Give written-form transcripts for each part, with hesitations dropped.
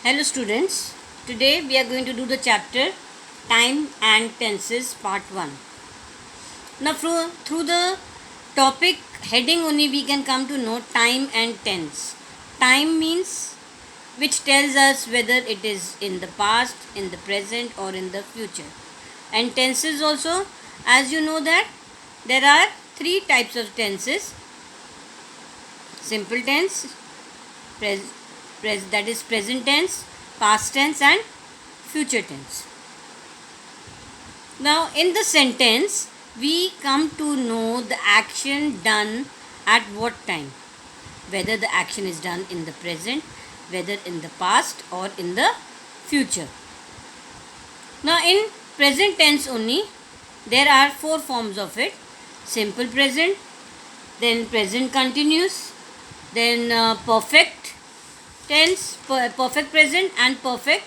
Hello students, today we are going to do the chapter Time and Tenses part 1. Now through the topic heading only we can come to know time and tense. Time means which tells us whether it is in the past, in the present or in the future. And tenses also, as you know that there are three types of tenses: simple tense, that is present tense, past tense and future tense. Now in the sentence we come to know the action done at what time, whether the action is done in the present, whether in the past or in the future. Now in present tense only there are four forms of it: simple present, then present continuous, then perfect tense, perfect present and perfect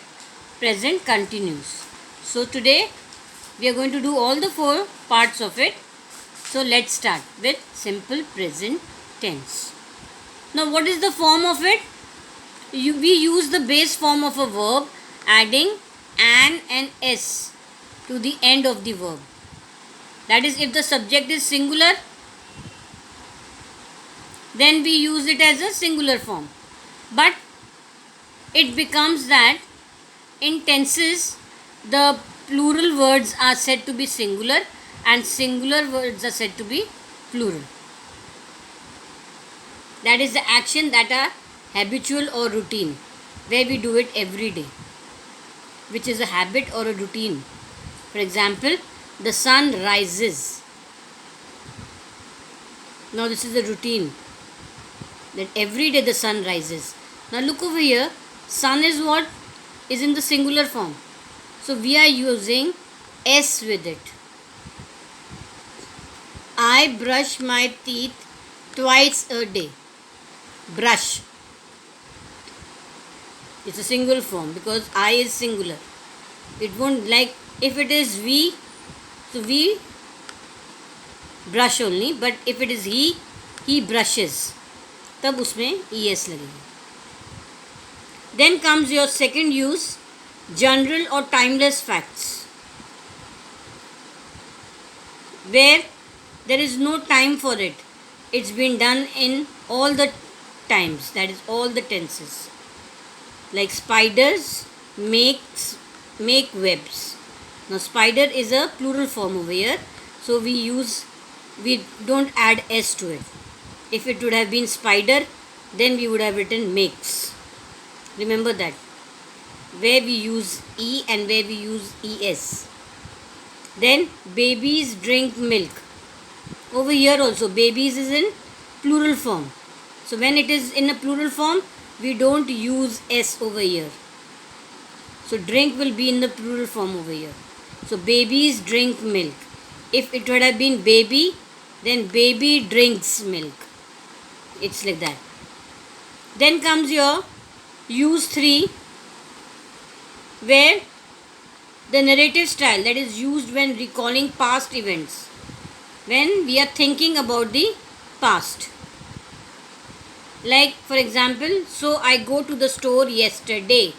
present continuous. So today we are going to do all the four parts of it. So let's start with simple present tense. Now what is the form of it? We use the base form of a verb adding an and s to the end of the verb. That is, if the subject is singular, then we use it as a singular form. But it becomes that in tenses the plural words are said to be singular and singular words are said to be plural. That is the action that are habitual or routine, where we do it every day, which is a habit or a routine. For example, the sun rises. Now this is a routine, that every day the sun rises. Now look over here, sun is what? Is in the singular form. So we are using S with it. I brush my teeth twice a day. Brush. It's a single form because I is singular. It won't, like if it is we, so we brush only, but if it is he brushes. तब उसमें es लगेगा. Then comes your second use, general or timeless facts, where there is no time for it. It's been done in all the times, that is all the tenses. Like spiders make webs. Now spider is a plural form over here, so we don't add s to it. If it would have been spider, then we would have written makes. Remember that, where we use e and where we use es. Then babies drink milk. Over here also babies is in plural form. So when it is in a plural form, we don't use s over here. So drink will be in the plural form over here. So babies drink milk. If it would have been baby, then baby drinks milk. It's like that. Then comes your use 3, where the narrative style, that is used when recalling past events, when we are thinking about the past. Like for example, so I go to the store yesterday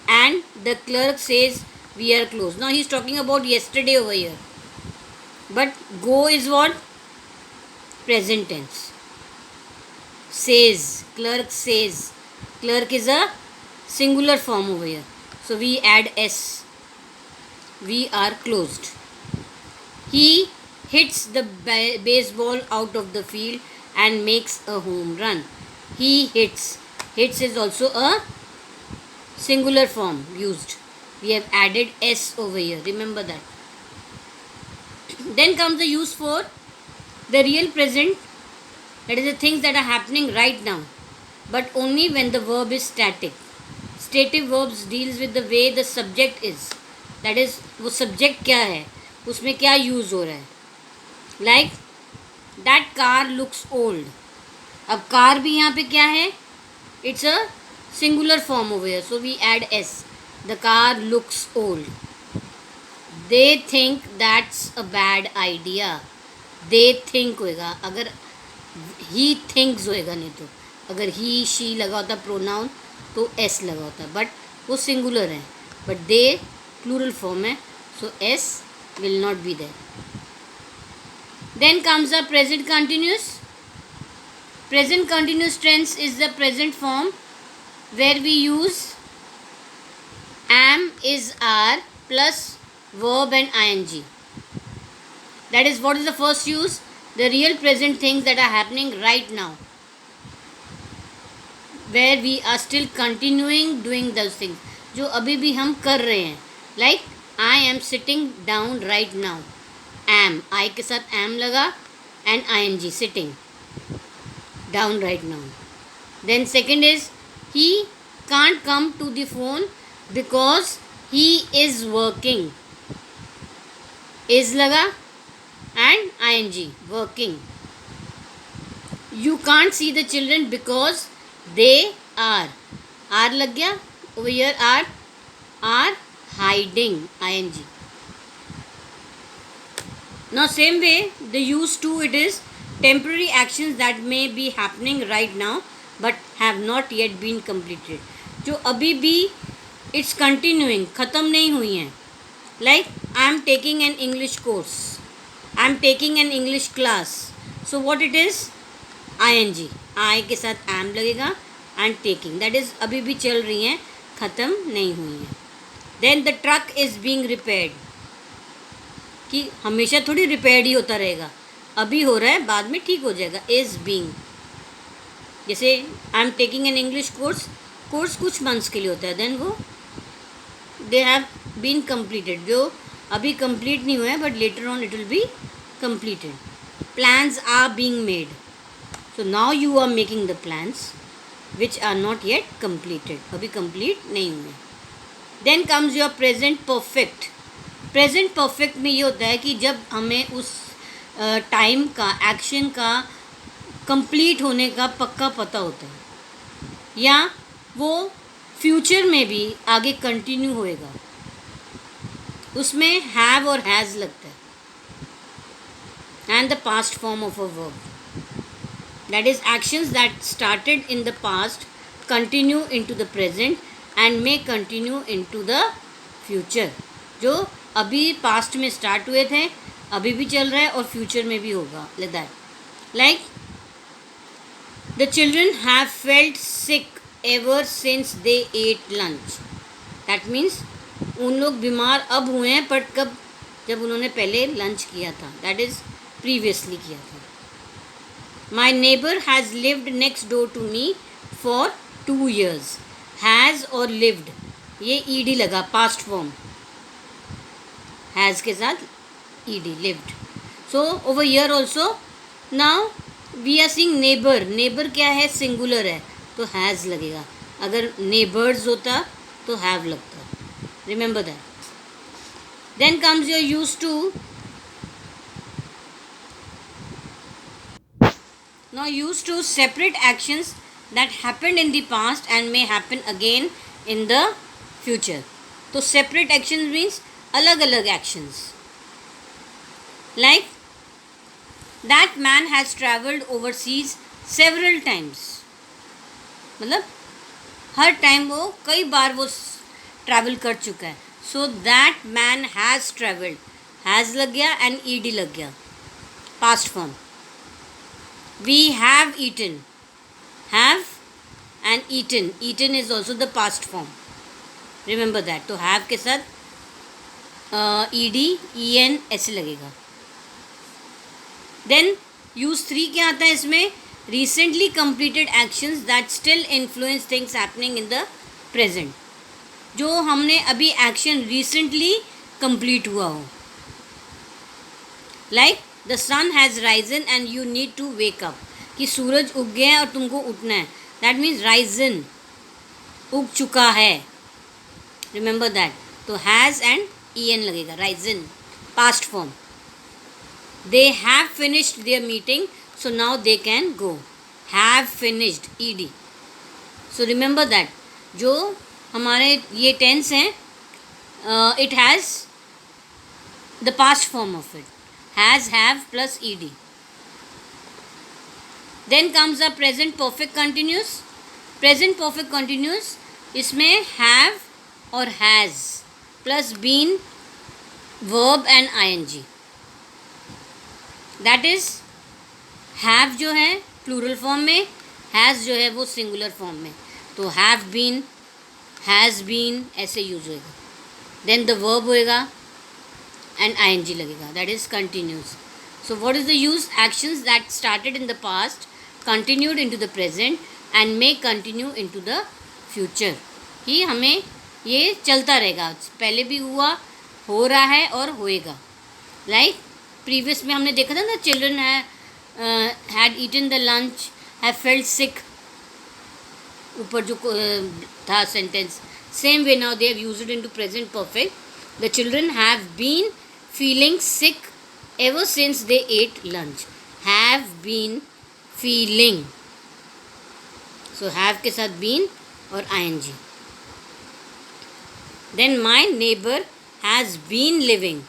and the clerk says we are closed. Now he is talking about yesterday over here, but go is what? Present tense. Says, clerk says. Clerk is a singular form over here, so we add s. We are closed. He hits the baseball out of the field and makes a home run. He hits. Hits is also a singular form used. We have added s over here. Remember that. Then comes the use for the real present. That is the things that are happening right now, but only when the verb is static. Stative verbs deals with the way the subject is. That is, वो subject क्या है, उसमें क्या use हो रहा है. Like that car looks old. अब car भी यहाँ पे क्या है? It's a singular form over here, so we add s. The car looks old. They think that's a bad idea. They think होएगा, अगर he thinks होएगा, नहीं तो अगर he she लगा होता प्रोनाउन तो एस लगा होता है, बट वो सिंगुलर है, बट दे प्लूरल फॉर्म है, so S will not be there. Then comes the present continuous. Present continuous tense is the present form where we use am, is, are plus verb and ing. That is, what is the first use? The real present things that are happening right now, where we are still continuing doing those things, जो अभी भी हम कर रहे हैं. Like I am sitting down right now. Am, I के साथ am लगा and ing, sitting down right now. Then second is he can't come to the phone because he is working. Is लगा and ing, working. You can't see the children because they are लग गया. Over here are hiding, ing. Now same way the use to, it is temporary actions that may be happening right now but have not yet been completed. जो अभी भी it's continuing, ख़त्म नहीं हुई हैं. Like I am taking an English course, I am taking an English class. So what it is? I N G, I के साथ M लगेगा एंड टेकिंग, दैट इज़ अभी भी चल रही हैं, ख़त्म नहीं हुई हैं. Then the truck is being repaired, कि हमेशा थोड़ी रिपेयर्ड ही होता रहेगा, अभी हो रहा है, बाद में ठीक हो जाएगा. इज़ बीइंग, जैसे आई am taking an English course कुछ मंथ्स के लिए होता है, देन वो दे हैव बीन कम्प्लीटेड, जो अभी कंप्लीट नहीं हुआ है but later on it will be completed. Plans are being made. So now you are making the plans which are not yet completed. अभी complete नहीं हुए. Then comes your present perfect. Present perfect में ये होता है कि जब हमें उस टाइम का, एक्शन का कंप्लीट होने का पक्का पता होता है या वो फ्यूचर में भी आगे कंटिन्यू होएगा, उसमें हैव और हैज़ लगता है. And the past form of a verb, that is actions that started in the past continue into the present and may continue into the future. जो अभी पास्ट में स्टार्ट हुए थे, अभी भी चल रहा है और फ्यूचर में भी होगा. Like that. Like the children have felt sick ever since they ate lunch. That means उन लोग बीमार अब हुए हैं, पर कब? जब उन्होंने पहले लंच किया था, that is प्रीवियसली किया था. My neighbour has lived next door to me for 2 years. Has और लिव्ड, ये ईडी लगा, पास्ट फॉर्म, हैज़ के साथ ED, lived. So over here also now we are seeing neighbour. Neighbour क्या है? Singular है, तो हैज़ लगेगा. अगर नेबर्स होता तो हैव लगता. Remember that. Then comes your use to. Now used to separate actions that happened in the past and may happen again in the future. तो separate actions means अलग अलग actions. Like that man has travelled overseas several times. मतलब हर time वो कई बार वो travel कर चुका है. So that man has travelled, has लग गया and ed लग गया, past form. We have eaten, have and eaten. Eaten is also the past form. Remember that. तो have के साथ ed, en ऐसे लगेगा. Then use 3 क्या आता है इसमें? Recently completed actions that still influence things happening in the present. जो हमने अभी एक्शन recently complete हुआ हो. Like the sun has risen and you need to wake up. कि सूरज उग गया है और तुमको उठना है. That means risen, उग चुका है. Remember that. तो has and en लगेगा. Risen, past form. They have finished their meeting, so now they can go. Have finished, ed. So remember that. जो हमारे ये टेंस हैं, it has the past form of it. Has, have plus ed. Then comes the present perfect continuous. Present perfect continuous इसमें have और has plus been verb and ING. That is have जो है plural form में, has जो है वो singular form में. तो हैव बीन, हैज़ बीन ऐसे यूज होएगा. देन द वर्ब होएगा एंड आईएनजी लगेगा. That is continuous. So what is the use? Actions that started in the past continued into the present and may continue into the future. कि हमें ये चलता रहेगा, पहले भी हुआ, हो रहा है और होएगा. लाइक प्रीवियस में हमने देखा था ना, children had eaten the lunch, have felt sick, ऊपर जो था sentence. Same way now they have used it into present perfect. The children have been feeling sick ever since they ate lunch. Have been feeling. So have के साथ been और ING. Then my neighbour has been living.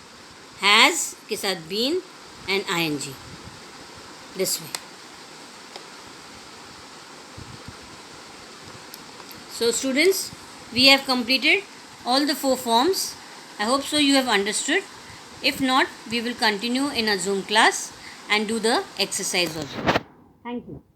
Has के साथ been and ING. This way. So students, we have completed all the 4 forms. I hope so you have understood. If not, we will continue in a Zoom class and do the exercise also. Thank you.